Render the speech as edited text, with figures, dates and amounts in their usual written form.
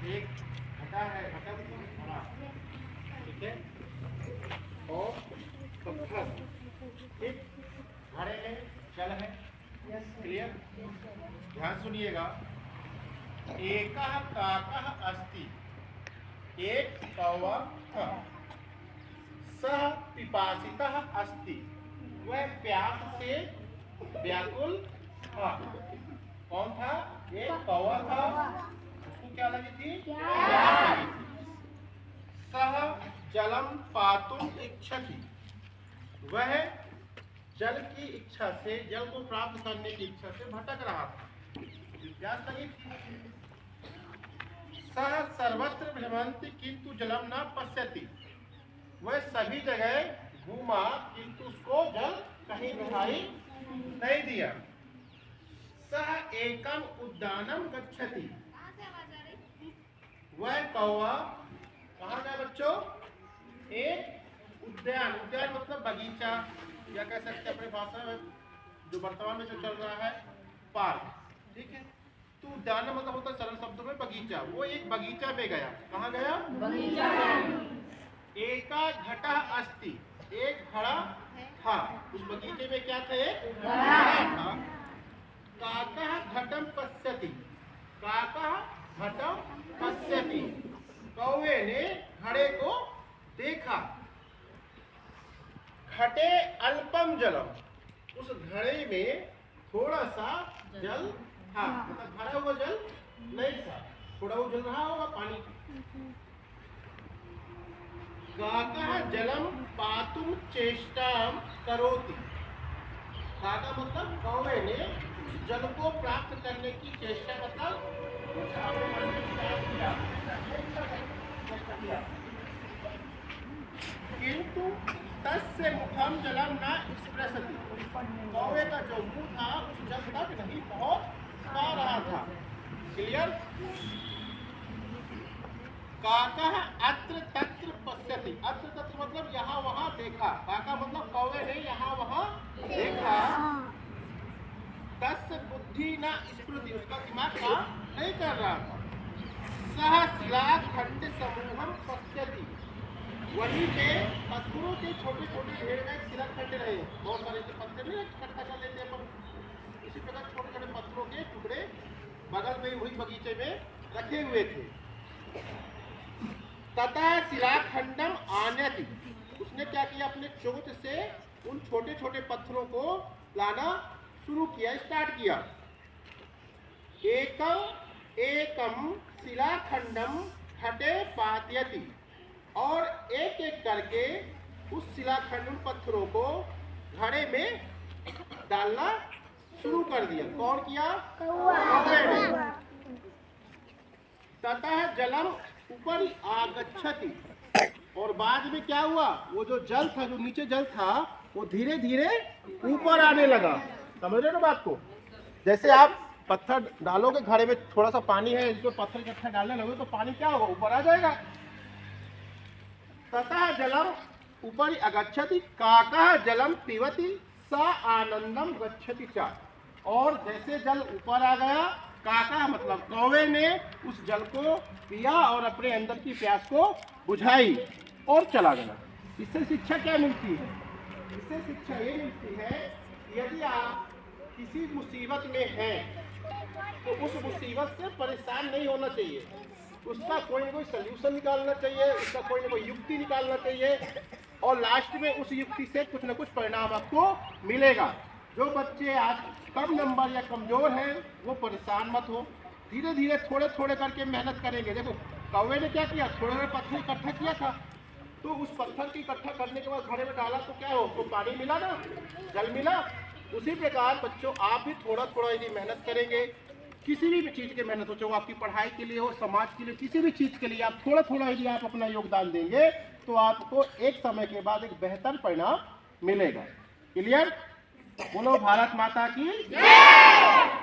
एक घटा है, घटा मतलब घड़ा, ठीक है, और पत्थर, ठीक, घड़े में जल है, क्लियर। ध्यान सुनिएगा। एकः काकः अस्ति, एक कौवा था, सः पिपासितः अस्ति, वह प्यास से व्याकुल था। कौन था? एक कौवा था, उसको क्या लगी थी? प्यास लगी थी। सः जलम पातुम इच्छति, वह जल की इच्छा से, जल को प्राप्त करने की इच्छा से भटक रहा था, प्यास लगी थी। सः सर्वत्र भ्रमन्ति किंतु जलम न पश्यति, वह सभी जगह घूमा किंतु उसको जल कहीं दिखाई नहीं दिया। सः एकम उद्यानम गच्छति, वह कौवा कहाँ गया बच्चों? एक उद्यान, उद्यान मतलब बगीचा, या कह सकते हैं अपनी भाषा में जो वर्तमान में जो चल रहा है पार्क, ठीक है। तो उद्यान मतलब होता है सरल शब्दों में बगीचा, वो एक बगीचा में गया। कहाँ गया? बगीचा में। एका घटा अस्ति, एक घड़ा था, उस बगीचे में क्या था? एक घड़ा था। काकः घटम पश्यति, काकः घटम पश्यति, कौवे ने घड़े को देखा। घटे अल्पम जलम, उस घड़े में थोड़ा सा जल था, मतलब भरा हुआ जल नहीं था, थोड़ा वो जल रहा होगा पानी। काकः जलम पातुम चेष्टाम करोति, काका मतलब कौवे ने उस जल को प्राप्त करने की चेष्टा, मतलब किंतु तस्य मुखम जलम न स्पृशति, कौवे का जो मुंह था उस जल तक नहीं पहुंच पा रहा था। क्लियर। काकः अत्र तत्र पश्यति, अत्र तत्र मतलब यहाँ वहाँ देखा, काका मतलब कौवे ने यहाँ वहाँ देखा। तस्य बुद्धि न स्फुरति, उसका दिमाग काम नहीं कर रहा था। सः शिलाखंड समूहम पश्यति, वहीं पे पत्थरों के छोटे छोटे ढेर में शिलाखंड रहे, बहुत सारे जो पत्थर नहीं इकट्ठा कर लेते हैं, इसी प्रकार छोटे छोटे पत्थरों के टुकड़े बगल में वही बगीचे में रखे हुए थे। तथा शिलाखंडम आनयति, उसने क्या किया? अपने चोंच से उन छोटे छोटे पत्थरों को लाना शुरू किया, स्टार्ट किया। एकम एकम शिलाखंडम घटे पातयति, और एक एक करके उस शिलाखंड पत्थरों को घड़े में डालना शुरू कर दिया। कौन किया? कौवे ने। ततः जलम ऊपर आगच्छति, और बाद में क्या हुआ? वो जो जल था, जो नीचे जल था, वो धीरे धीरे ऊपर आने लगा। समझ रहे ना बात को? जैसे आप पत्थर डालोगे घड़े में, थोड़ा सा पानी है, इसमें पत्थर इकट्ठा डालने लगोगे तो पानी क्या होगा? ऊपर आ जाएगा। ततः जलम ऊपर अगच्छति, काकः जलम पीवति स आनंदम गच्छति च, और जैसे जल ऊपर आ गया, काका मतलब कौवे ने उस जल को पिया और अपने अंदर की प्यास को बुझाई और चला गया। इससे शिक्षा क्या मिलती है? इससे शिक्षा ये मिलती है, यदि आप किसी मुसीबत में हैं तो उस मुसीबत से परेशान नहीं होना चाहिए, उसका कोई ना कोई सल्यूशन निकालना चाहिए, उसका कोई ना कोई युक्ति निकालना चाहिए, और लास्ट में उस युक्ति से कुछ ना कुछ परिणाम आपको मिलेगा। जो बच्चे आज कम नंबर या कमजोर हैं वो परेशान मत हो, धीरे धीरे थोड़े थोड़े करके मेहनत करेंगे। देखो कौवे ने क्या किया? थोड़े थोड़े पत्थर इकट्ठा किया था, तो उस पत्थर की इकट्ठा करने के बाद घड़े में डाला तो क्या हो? तो पानी मिला ना, जल मिला। उसी प्रकार बच्चों आप भी थोड़ा थोड़ा यदि मेहनत करेंगे, किसी भी चीज़ की मेहनत हो, चाहे वो आपकी पढ़ाई के लिए हो, समाज के लिए, किसी भी चीज़ के लिए आप थोड़ा थोड़ा यदि आप अपना योगदान देंगे तो आपको एक समय के बाद एक बेहतर परिणाम मिलेगा। क्लियर? बोलो भारत माता की जय।